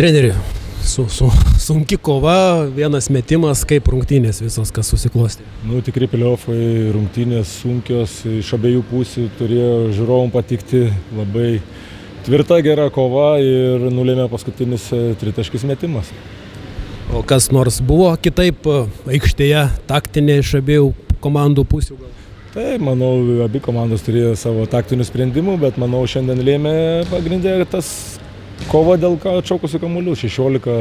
Treneri, sunki kova, vienas metimas, kaip rungtynės visos, kas susiklostė. Tikri piliofai, rungtynės sunkios, iš abiejų pusių turėjo žiūrovom patikti, labai tvirta gera kova ir nulėmė paskutinis tritaškis metimas. O kas nors buvo kitaip aikštėje, taktinė iš abiejų komandų pusių gal? Tai, manau, abi komandos turėjo savo taktinių sprendimų, bet manau, šiandien lėmė pagrindė tas kova dėl atšaukusių kamuolių. 16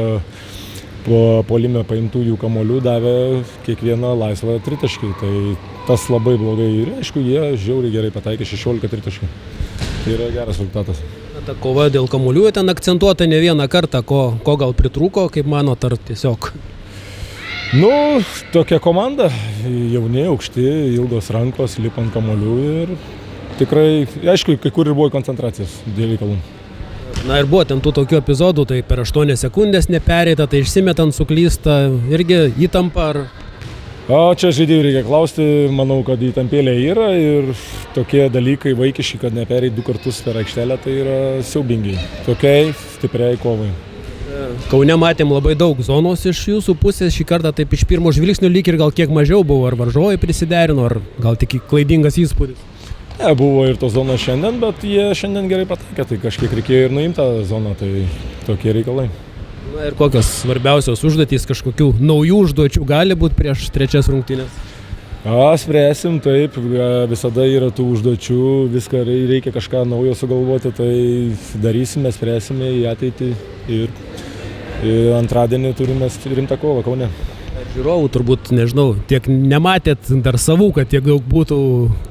po puolime paimtųjų kamuolių davė kiekvieną laisvą tritaškį. Tai tas labai blogai ir aišku, jie žiauriai gerai pataikė 16 tritaškį. Tai yra geras rezultatas. Ta kova dėl kamuolių ten akcentuota ne vieną kartą, ko gal pritrūko, kaip manot, ar tiesiog? Tokia komanda, jauni, aukšti, ilgos rankos, lipa ant kamuolių ir tikrai, aišku, kai kur ir buvo koncentracijos dėl reikalų. Na ir buvo ten tų tokių epizodų, tai per 8 sekundės nepereita, tai išsimetant suklysta, irgi įtampa ar... Čia žaidėjų reikia klausti, manau, kad įtampėlė yra ir tokie dalykai vaikiški, kad nepereit 2 kartus per aikštelę, tai yra siaubingi, tokiai stipriai kovai. Kaune matėm labai daug zonos iš jūsų pusės, šį kartą taip iš pirmo žvilgsnio lyg ir gal kiek mažiau buvo, ar varžovai prisiderino, ar gal tik klaidingas įspūdis? Buvo ir tos zonos šiandien, bet jie šiandien gerai pataikė, tai kažkiek reikėjo ir nuimti tą zoną, tai tokie reikalai. Na ir kokios svarbiausios užduotys, kažkokių naujų užduočių gali būti prieš trečias rungtynės? Spręsim, taip, visada yra tų užduočių, viską reikia kažką naujo sugalvoti, tai darysime, spręsime į ateitį ir antradienį turime rimtą kovą Kaune. Žiūrovų turbūt, nežinau, tiek nematėt dar savų, kad tiek daug būtų,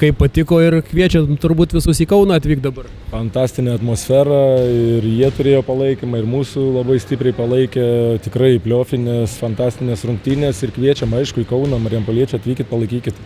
kaip patiko ir kviečia turbūt visus į Kauną atvykti dabar. Fantastinė atmosfera ir jie turėjo palaikymą ir mūsų labai stipriai palaikė, tikrai pliofinės, fantastinės rungtynės ir kviečiam, aišku, į Kauną, Marijampoliečiai, atvykit, palaikykit.